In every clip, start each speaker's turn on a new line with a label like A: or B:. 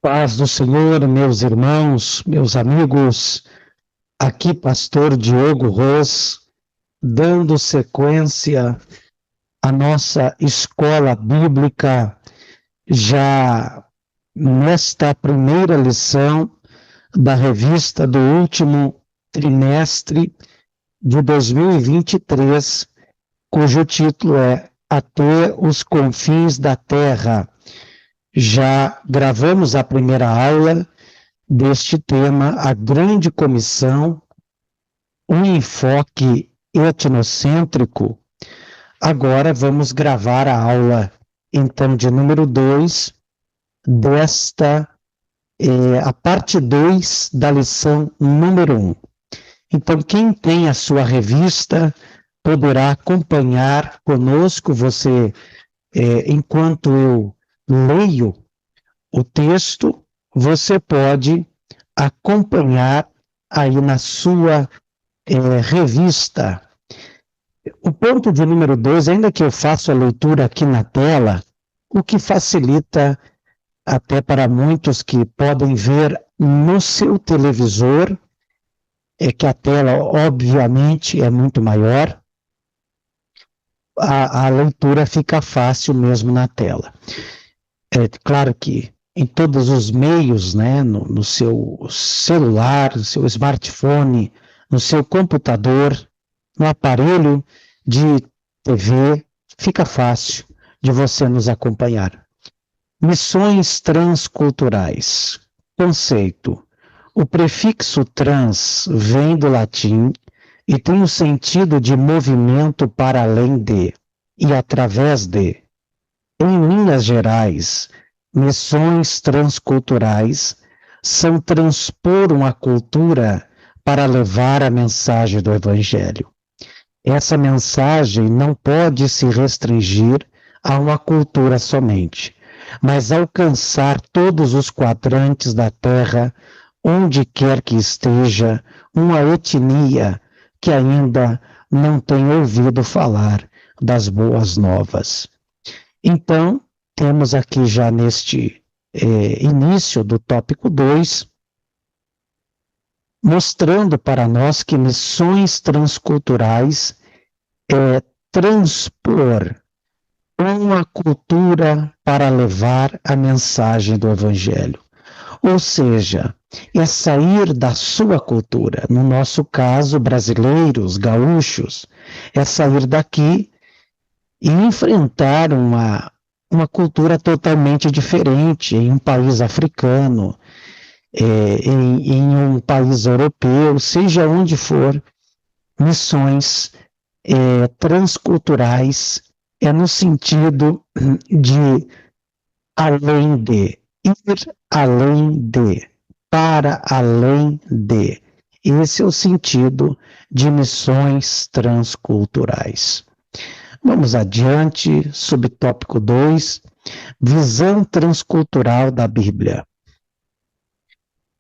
A: Paz do Senhor, meus irmãos, meus amigos, aqui pastor Diogo Ros, dando sequência à nossa escola bíblica, já nesta primeira lição da revista do último trimestre de 2023, cujo título é Até os Confins da Terra. Já gravamos a primeira aula deste tema, a Grande Comissão, um enfoque etnocêntrico. Agora vamos gravar a aula, então, de número 2, a parte 2 da lição número 1. Então, quem tem a sua revista poderá acompanhar conosco, enquanto eu leio o texto, você pode acompanhar aí na sua revista. O ponto de número 2, ainda que eu faça a leitura aqui na tela, o que facilita até para muitos que podem ver no seu televisor, é que a tela, obviamente, é muito maior, a leitura fica fácil mesmo na tela. É claro que em todos os meios, né, no seu celular, no seu smartphone, no seu computador, no aparelho de TV, fica fácil de você nos acompanhar. Missões transculturais. Conceito. O prefixo trans vem do latim e tem o sentido de movimento para além de e através de. Em linhas gerais, missões transculturais são transpor uma cultura para levar a mensagem do Evangelho. Essa mensagem não pode se restringir a uma cultura somente, mas alcançar todos os quadrantes da Terra, onde quer que esteja uma etnia que ainda não tem ouvido falar das boas novas. Então, temos aqui já neste início do tópico 2, mostrando para nós que missões transculturais é transpor uma cultura para levar a mensagem do Evangelho. Ou seja, é sair da sua cultura, no nosso caso, brasileiros, gaúchos, é sair daqui e enfrentar uma cultura totalmente diferente em um país africano, em um país europeu, seja onde for. Missões transculturais é no sentido de além de, ir além de, para além de. Esse é o sentido de missões transculturais. Vamos adiante, subtópico 2, visão transcultural da Bíblia.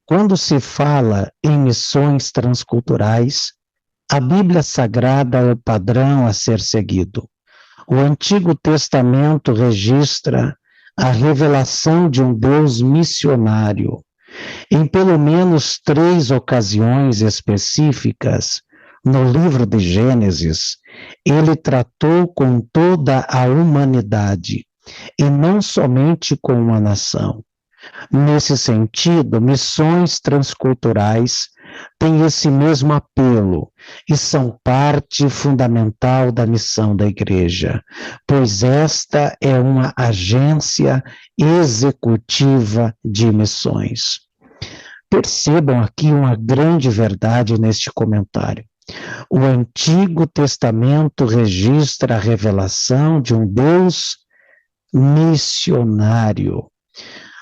A: Quando se fala em missões transculturais, a Bíblia Sagrada é o padrão a ser seguido. O Antigo Testamento registra a revelação de um Deus missionário. Em pelo menos 3 ocasiões específicas, no livro de Gênesis, ele tratou com toda a humanidade, e não somente com uma nação. Nesse sentido, missões transculturais têm esse mesmo apelo e são parte fundamental da missão da Igreja, pois esta é uma agência executiva de missões. Percebam aqui uma grande verdade neste comentário. O Antigo Testamento registra a revelação de um Deus missionário.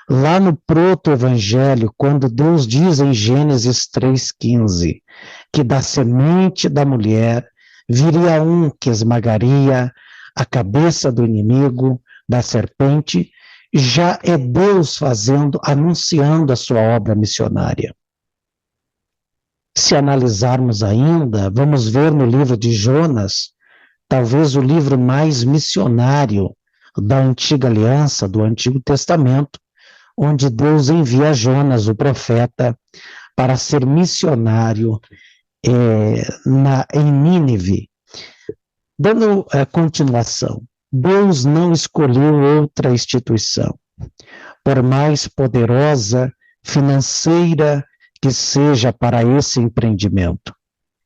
A: Lá no proto-evangelho, quando Deus diz em Gênesis 3,15, que da semente da mulher viria um que esmagaria a cabeça do inimigo, da serpente, já é Deus anunciando a sua obra missionária. Se analisarmos ainda, vamos ver no livro de Jonas, talvez o livro mais missionário da Antiga Aliança, do Antigo Testamento, onde Deus envia Jonas, o profeta, para ser missionário em Nínive. Dando continuação, Deus não escolheu outra instituição, por mais poderosa, financeira que seja para esse empreendimento.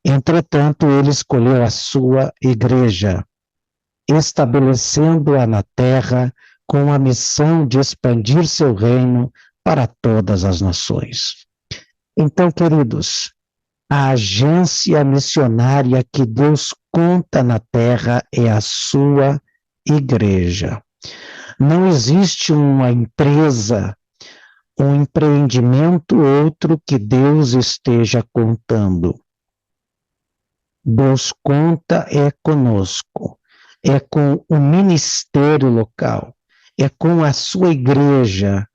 A: Entretanto, ele escolheu a sua igreja, estabelecendo-a na terra com a missão de expandir seu reino para todas as nações. Então, queridos, a agência missionária que Deus conta na terra é a sua igreja. Não existe uma empresa, um empreendimento outro que Deus esteja contando. Deus conta conosco, com o ministério local, com a sua igreja,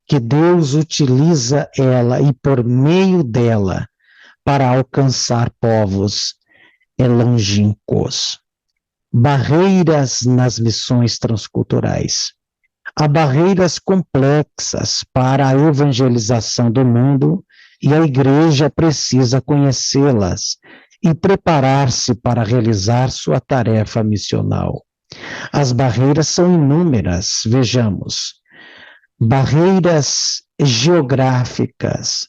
A: que Deus utiliza ela e por meio dela para alcançar povos longínquos. Barreiras nas missões transculturais. Há barreiras complexas para a evangelização do mundo e a igreja precisa conhecê-las e preparar-se para realizar sua tarefa missional. As barreiras são inúmeras, vejamos. Barreiras geográficas,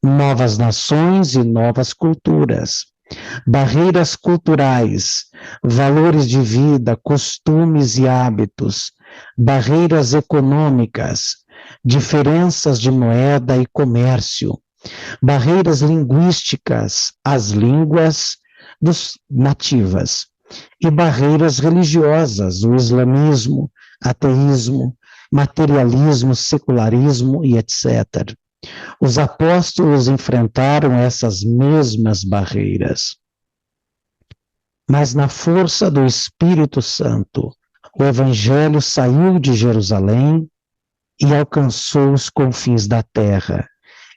A: novas nações e novas culturas. Barreiras culturais, valores de vida, costumes e hábitos. Barreiras econômicas, diferenças de moeda e comércio. Barreiras linguísticas, as línguas nativas. E barreiras religiosas, o islamismo, ateísmo, materialismo, secularismo e etc. Os apóstolos enfrentaram essas mesmas barreiras. Mas na força do Espírito Santo, o Evangelho saiu de Jerusalém e alcançou os confins da terra.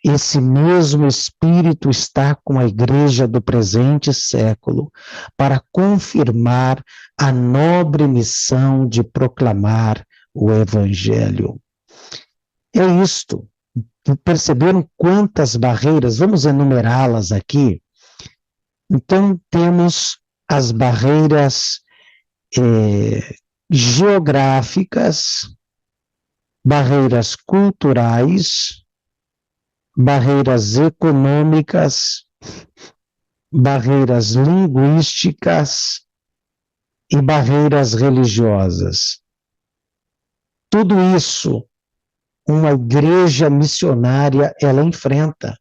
A: Esse mesmo Espírito está com a igreja do presente século para confirmar a nobre missão de proclamar o Evangelho. É isto. Perceberam quantas barreiras? Vamos enumerá-las aqui. Então, temos as barreiras geográficas, barreiras culturais, barreiras econômicas, barreiras linguísticas e barreiras religiosas. Tudo isso, uma igreja missionária, ela enfrenta.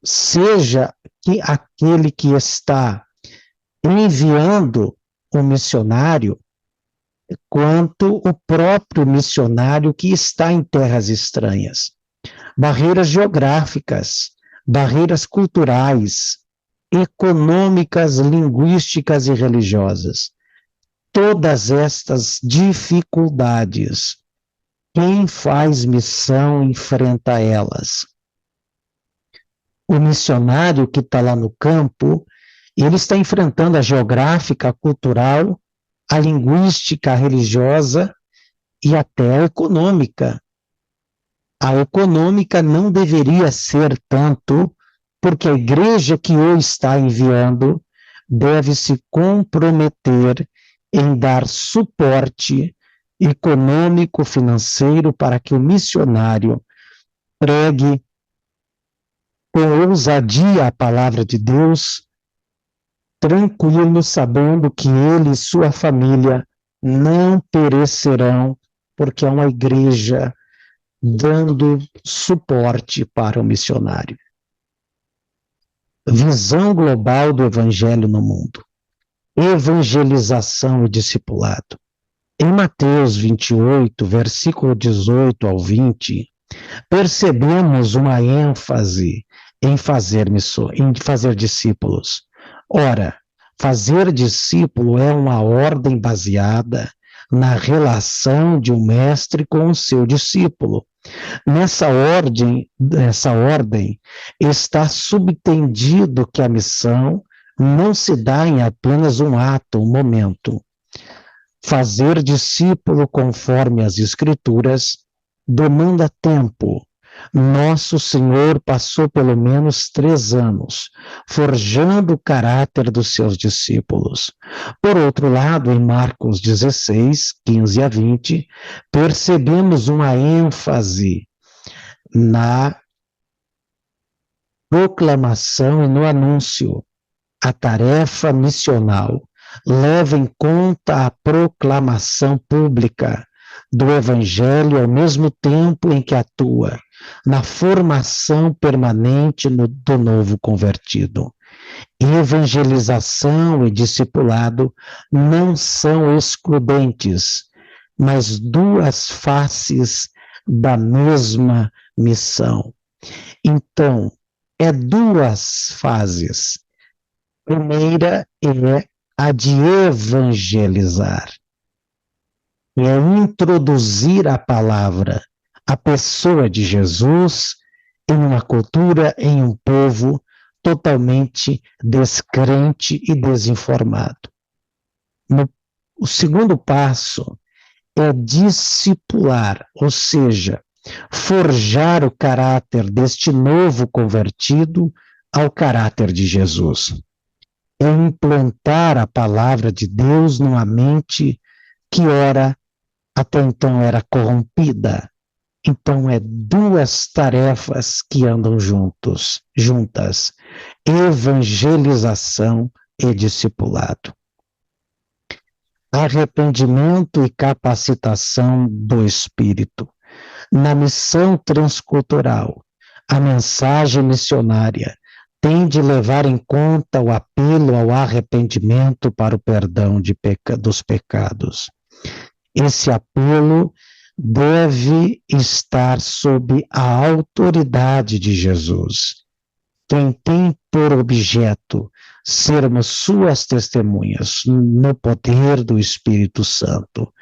A: Seja que aquele que está enviando o missionário, quanto o próprio missionário que está em terras estranhas. Barreiras geográficas, barreiras culturais, econômicas, linguísticas e religiosas. Todas estas dificuldades, quem faz missão enfrenta elas. O missionário que está lá no campo, ele está enfrentando a geográfica, a cultural, a linguística, a religiosa e até a econômica. A econômica não deveria ser tanto, porque a igreja que o está enviando deve se comprometer em dar suporte econômico, financeiro, para que o missionário pregue com ousadia a palavra de Deus, tranquilo, sabendo que ele e sua família não perecerão, porque é uma igreja dando suporte para o missionário. Visão global do evangelho no mundo. Evangelização e discipulado. Em Mateus 28, versículo 18 ao 20, percebemos uma ênfase em fazer discípulos. Ora, fazer discípulo é uma ordem baseada na relação de um mestre com o seu discípulo. Nessa ordem está subtendido que a missão não se dá em apenas um ato, um momento. Fazer discípulo conforme as Escrituras demanda tempo. Nosso Senhor passou pelo menos 3 anos forjando o caráter dos seus discípulos. Por outro lado, em Marcos 16, 15 a 20, percebemos uma ênfase na proclamação e no anúncio. A tarefa missional leva em conta a proclamação pública do Evangelho ao mesmo tempo em que atua na formação permanente do novo convertido. Evangelização e discipulado não são excludentes, mas duas faces da mesma missão. Então, é duas fases. Primeira é a de evangelizar, é introduzir a palavra, a pessoa de Jesus, em uma cultura, em um povo totalmente descrente e desinformado. O segundo passo é discipular, ou seja, forjar o caráter deste novo convertido ao caráter de Jesus. É implantar a palavra de Deus numa mente que ora até então era corrompida. Então é duas tarefas que andam juntas: evangelização e discipulado. Arrependimento e capacitação do Espírito. Na missão transcultural, a mensagem missionária tem de levar em conta o apelo ao arrependimento para o perdão dos pecados. Esse apelo deve estar sob a autoridade de Jesus. Quem tem por objeto sermos suas testemunhas no poder do Espírito Santo,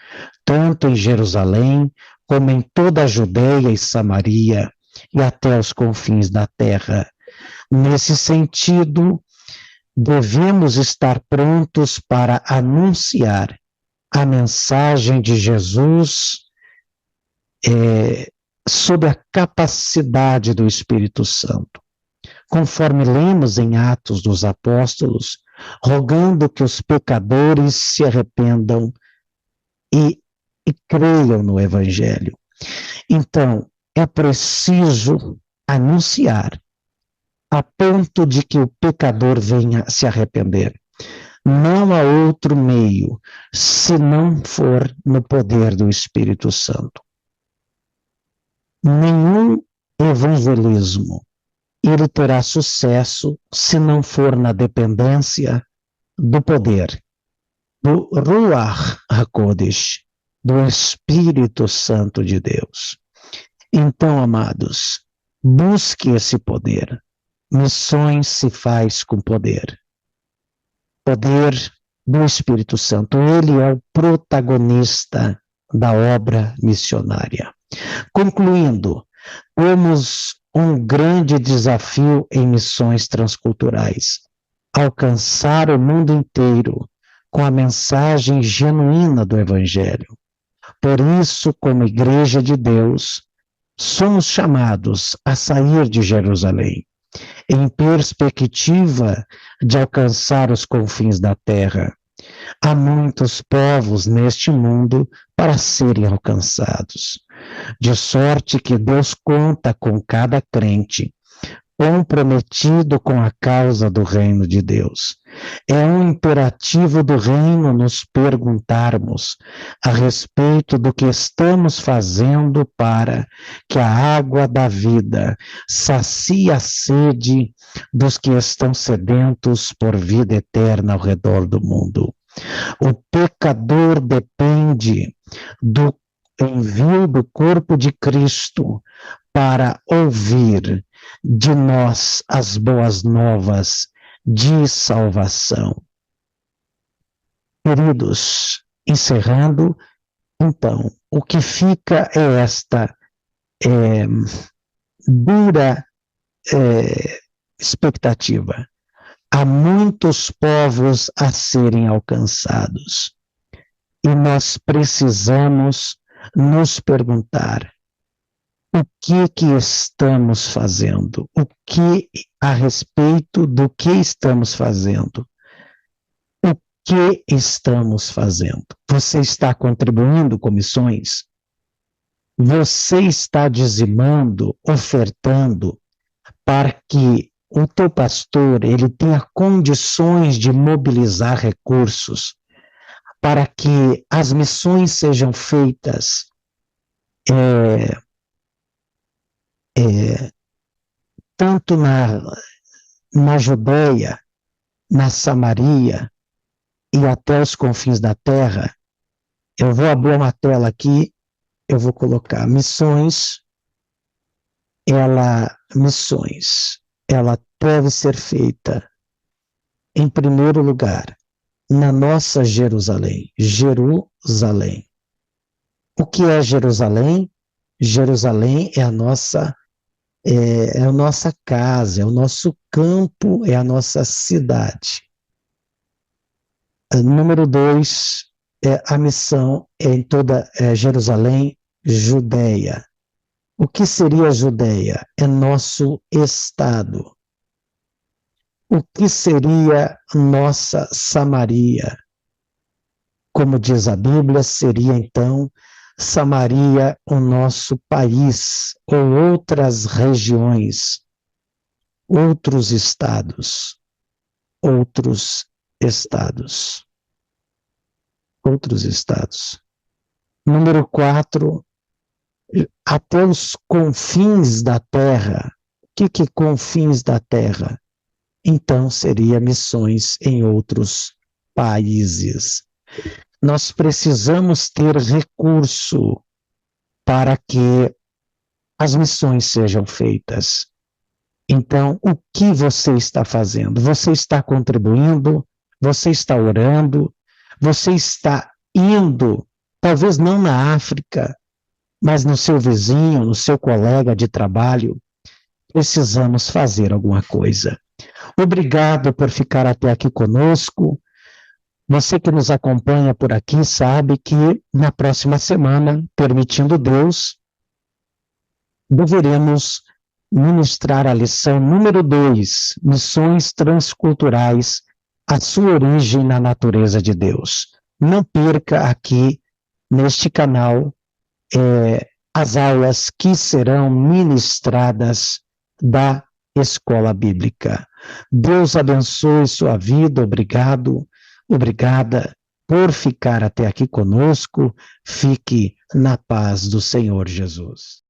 A: tanto em Jerusalém como em toda a Judeia e Samaria e até os confins da terra. Nesse sentido, devemos estar prontos para anunciar a mensagem de Jesus sob a capacidade do Espírito Santo. Conforme lemos em Atos dos Apóstolos, rogando que os pecadores se arrependam e creiam no Evangelho. Então, é preciso anunciar a ponto de que o pecador venha se arrepender. Não há outro meio, se não for no poder do Espírito Santo. Nenhum evangelismo ele terá sucesso se não for na dependência do poder, do Ruach HaKodesh, do Espírito Santo de Deus. Então, amados, busque esse poder. Missões se faz com poder. Poder do Espírito Santo. Ele é o protagonista da obra missionária. Concluindo, temos um grande desafio em missões transculturais: alcançar o mundo inteiro com a mensagem genuína do Evangelho. Por isso, como Igreja de Deus, somos chamados a sair de Jerusalém, em perspectiva de alcançar os confins da terra. Há muitos povos neste mundo para serem alcançados, de sorte que Deus conta com cada crente comprometido com a causa do reino de Deus. É um imperativo do reino nos perguntarmos a respeito do que estamos fazendo para que a água da vida sacie a sede dos que estão sedentos por vida eterna ao redor do mundo. O pecador depende do envio do corpo de Cristo para ouvir de nós as boas novas de salvação. Queridos, encerrando, então, o que fica é esta dura expectativa. Há muitos povos a serem alcançados e nós precisamos nos perguntar: O que estamos fazendo? O que a respeito do que estamos fazendo? O que estamos fazendo? Você está contribuindo com missões? Você está dizimando, ofertando para que o teu pastor ele tenha condições de mobilizar recursos para que as missões sejam feitas tanto na Judeia, na Samaria e até os confins da terra. Eu vou abrir uma tela aqui, eu vou colocar missões, ela deve ser feita, em primeiro lugar, na nossa Jerusalém. Jerusalém. O que é Jerusalém? Jerusalém é a nossa casa, é o nosso campo, é a nossa cidade. Número 2, a missão é em toda Jerusalém, Judeia. O que seria a Judeia? É nosso estado. O que seria nossa Samaria? Como diz a Bíblia, seria então Samaria o nosso país, ou outras regiões, outros estados, outros estados. Número 4, até os confins da terra. O que confins da terra? Então, seria missões em outros países. Nós precisamos ter recurso para que as missões sejam feitas. Então, o que você está fazendo? Você está contribuindo? Você está orando? Você está indo, talvez não na África, mas no seu vizinho, no seu colega de trabalho? Precisamos fazer alguma coisa. Obrigado por ficar até aqui conosco. Você que nos acompanha por aqui sabe que na próxima semana, permitindo Deus, deveremos ministrar a lição número 2, Missões Transculturais, a sua origem na natureza de Deus. Não perca aqui neste canal as aulas que serão ministradas da Escola Bíblica. Deus abençoe sua vida, obrigada por ficar até aqui conosco. Fique na paz do Senhor Jesus.